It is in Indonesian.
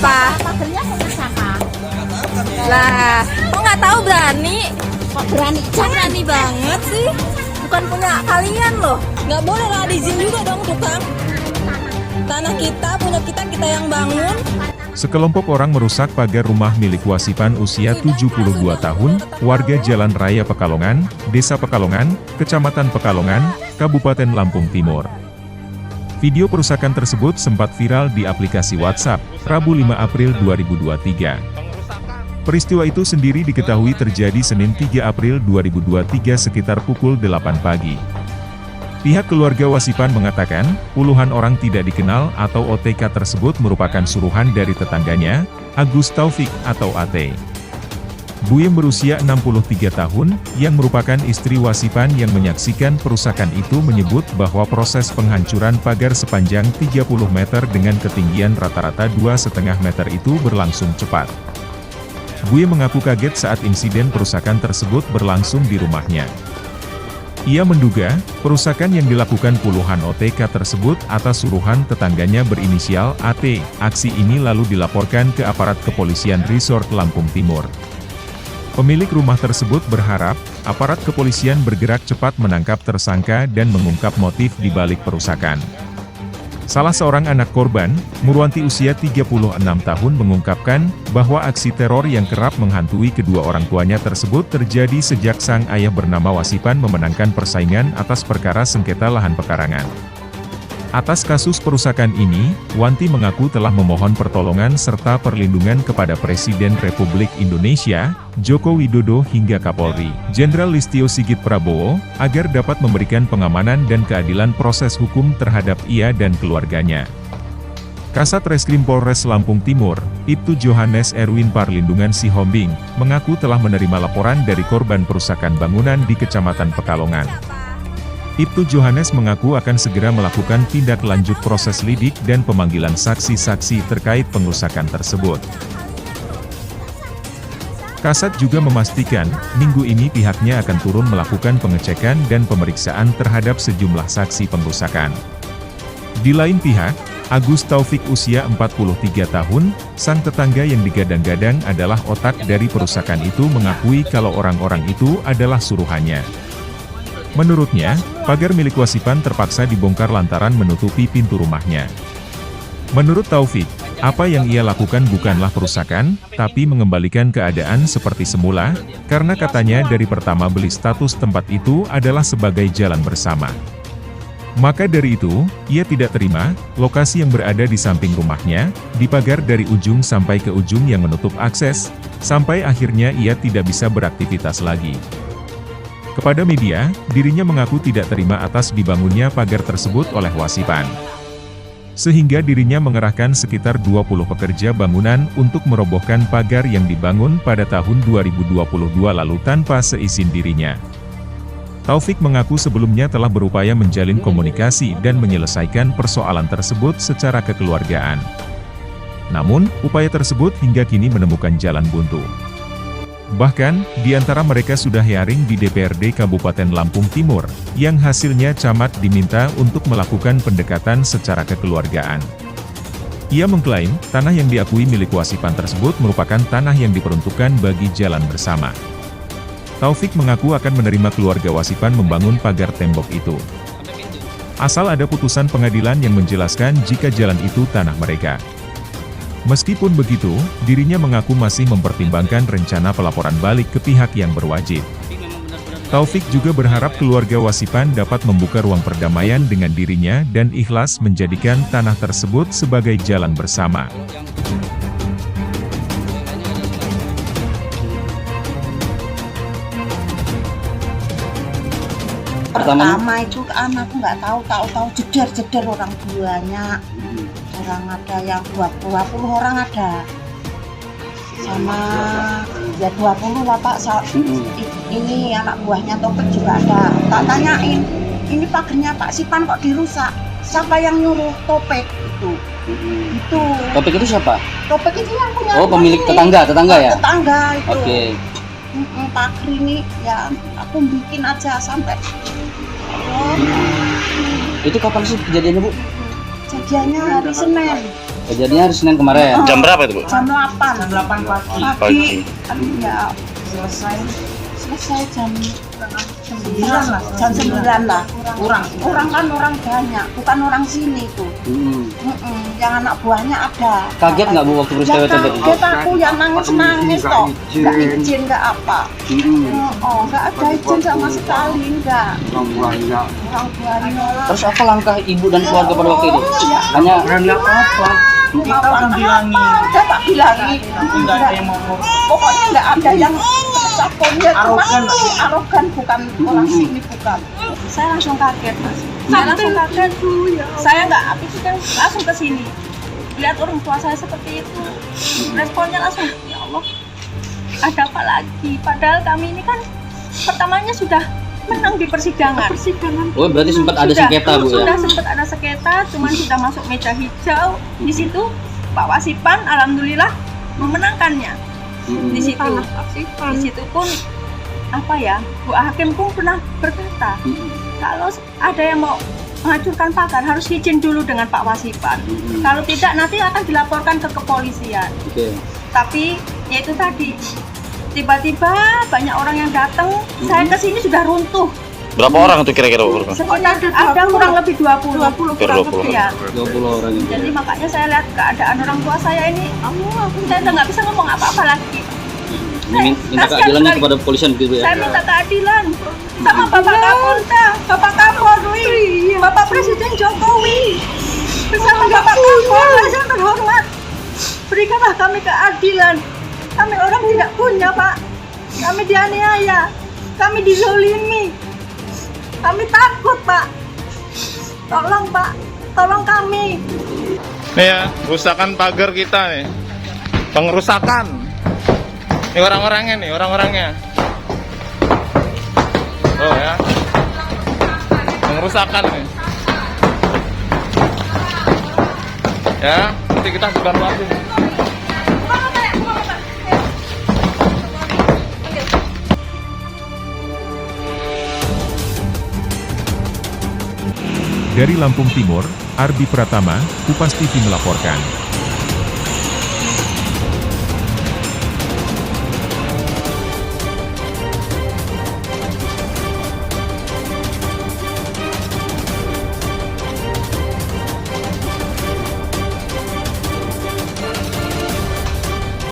Kenapa? Pagernya punya siapa? Lah, kok nggak tahu berani? Kok berani? Kok berani banget sih? Bukan punya kalian loh. Nggak boleh lah, ada izin juga dong tukang. Tanah kita, punya kita, kita yang bangun. Sekelompok orang merusak pagar rumah milik Wasipan usia 72 tahun, warga Jalan Raya Pekalongan, Desa Pekalongan, Kecamatan Pekalongan, Kabupaten Lampung Timur. Video perusakan tersebut sempat viral di aplikasi WhatsApp, Rabu 5 April 2023. Peristiwa itu sendiri diketahui terjadi Senin 3 April 2023 sekitar pukul 8 pagi. Pihak keluarga Wasipan mengatakan, puluhan orang tidak dikenal atau OTK tersebut merupakan suruhan dari tetangganya, Agus Taufik atau AT. Buyem berusia 63 tahun, yang merupakan istri Wasipan yang menyaksikan perusakan itu menyebut bahwa proses penghancuran pagar sepanjang 30 meter dengan ketinggian rata-rata 2,5 meter itu berlangsung cepat. Buyem mengaku kaget saat insiden perusakan tersebut berlangsung di rumahnya. Ia menduga, perusakan yang dilakukan puluhan OTK tersebut atas suruhan tetangganya berinisial AT. Aksi ini lalu dilaporkan ke aparat kepolisian Resort Lampung Timur. Pemilik rumah tersebut berharap, aparat kepolisian bergerak cepat menangkap tersangka dan mengungkap motif di balik perusakan. Salah seorang anak korban, Murwanti usia 36 tahun mengungkapkan, bahwa aksi teror yang kerap menghantui kedua orang tuanya tersebut terjadi sejak sang ayah bernama Wasipan memenangkan persaingan atas perkara sengketa lahan pekarangan. Atas kasus perusakan ini, Wanti mengaku telah memohon pertolongan serta perlindungan kepada Presiden Republik Indonesia, Joko Widodo hingga Kapolri, Jenderal Listio Sigit Prabowo, agar dapat memberikan pengamanan dan keadilan proses hukum terhadap ia dan keluarganya. Kasat Reskrim Polres Lampung Timur, Ibtu Johannes Erwin Parlindungan Sihombing, mengaku telah menerima laporan dari korban perusakan bangunan di Kecamatan Pekalongan. Ibtu Johannes mengaku akan segera melakukan tindak lanjut proses lidik dan pemanggilan saksi-saksi terkait pengerusakan tersebut. Kasat juga memastikan, minggu ini pihaknya akan turun melakukan pengecekan dan pemeriksaan terhadap sejumlah saksi pengerusakan. Di lain pihak, Agus Taufik usia 43 tahun, sang tetangga yang digadang-gadang adalah otak dari perusakan itu mengakui kalau orang-orang itu adalah suruhannya. Menurutnya, pagar milik Wasipan terpaksa dibongkar lantaran menutupi pintu rumahnya. Menurut Taufik, apa yang ia lakukan bukanlah perusakan, tapi mengembalikan keadaan seperti semula, karena katanya dari pertama beli status tempat itu adalah sebagai jalan bersama. Maka dari itu, ia tidak terima, lokasi yang berada di samping rumahnya, dipagar dari ujung sampai ke ujung yang menutup akses, sampai akhirnya ia tidak bisa beraktivitas lagi. Kepada media, dirinya mengaku tidak terima atas dibangunnya pagar tersebut oleh Wasipan. Sehingga dirinya mengerahkan sekitar 20 pekerja bangunan untuk merobohkan pagar yang dibangun pada tahun 2022 lalu tanpa seizin dirinya. Taufik mengaku sebelumnya telah berupaya menjalin komunikasi dan menyelesaikan persoalan tersebut secara kekeluargaan. Namun, upaya tersebut hingga kini menemukan jalan buntu. Bahkan, di antara mereka sudah hearing di DPRD Kabupaten Lampung Timur, yang hasilnya camat diminta untuk melakukan pendekatan secara kekeluargaan. Ia mengklaim, tanah yang diakui milik Wasipan tersebut merupakan tanah yang diperuntukkan bagi jalan bersama. Taufik mengaku akan menerima keluarga Wasipan membangun pagar tembok itu. Asal ada putusan pengadilan yang menjelaskan jika jalan itu tanah mereka. Meskipun begitu, dirinya mengaku masih mempertimbangkan rencana pelaporan balik ke pihak yang berwajib. Taufik juga berharap keluarga Wasipan dapat membuka ruang perdamaian dengan dirinya dan ikhlas menjadikan tanah tersebut sebagai jalan bersama. Pertama itu anakku nggak tahu jeder orang tuanya. Orang ada yang 20 orang ada. Sama ya 20 lah Pak. Ini anak buahnya Topik juga ada. Tak tanyain, ini pagernya Pak Sipan kok dirusak? Siapa yang nyuruh? Topik itu. Itu. Topik itu siapa? Topik itu yang punya. Oh, pemilik tetangga ya? Tetangga itu. Oke. Pager ini ya aku bikin aja sampai. Itu kapan sih kejadiannya, Bu? Kejadiannya hari Senin. Kejadiannya hari Senin kemarin. Jam berapa itu, Bu? Jam 8 Pagi. pagi. Ya selesai jam 9 lah. Jam 9 lah. Orang kan orang banyak, bukan orang sini tuh. Yang anak buahnya ada. Kaget nggak Bu waktu peristiwa itu? Kaget aku yang nangis toh. Nggak izin nggak apa. Nggak ada izin sama sekali, nggak. Orang buahnya. Terus apa langkah ibu dan keluarga pada waktu itu? Hanya Kita kan bilangin. Saya tak bilangin. Nggak ada yang mau. Pokoknya nggak ada yang saponnya arogan, bukan orang sini, bukan. Saya langsung kaget, Mas. Saya langsung kaget. Saya nggak habis itu kan langsung ke sini. Lihat orang tua saya seperti itu. Responnya langsung, ya Allah, ada apa lagi? Padahal kami ini kan pertamanya sudah menang di persidangan. Oh, berarti sempat ada sengketa Bu ya? Sudah sempat ada sengketa, cuman sudah masuk meja hijau. Di situ Pak Wasipan alhamdulillah memenangkannya. Di situ pun apa ya, Bu Hakim pun pernah berkata kalau ada yang mau menghancurkan pagar harus izin dulu dengan Pak Wasipan. Kalau tidak nanti akan dilaporkan ke kepolisian. Tapi ya itu tadi, tiba-tiba banyak orang yang datang. Saya ke sini sudah runtuh. Berapa orang itu kira-kira, Bu? Sekitar ada kurang lebih 20 ya. 20 orang itu. Jadi makanya saya lihat keadaan orang tua saya ini, saya udah nggak bisa ngomong apa-apa lagi. Minta keadilan kepada kepolisian gitu ya? Saya minta keadilan sama Bapak Kapolda, Bapak Kapolri, Bapak Presiden Jokowi, bersama Bapak Kapolda yang terhormat. Berikanlah kami keadilan. Kami orang tidak punya, Pak. Kami dianiaya, kami dizolimi, kami takut, Pak. Tolong, Pak, tolong kami. Nih ya, rusakan pagar kita nih. Pengerusakan. Ini orang-orangnya nih, orang-orangnya. Oh ya. Pengerusakan nih. Ya, nanti kita bukan lagi. Dari Lampung Timur, Ardi Pratama, Kupas TV melaporkan.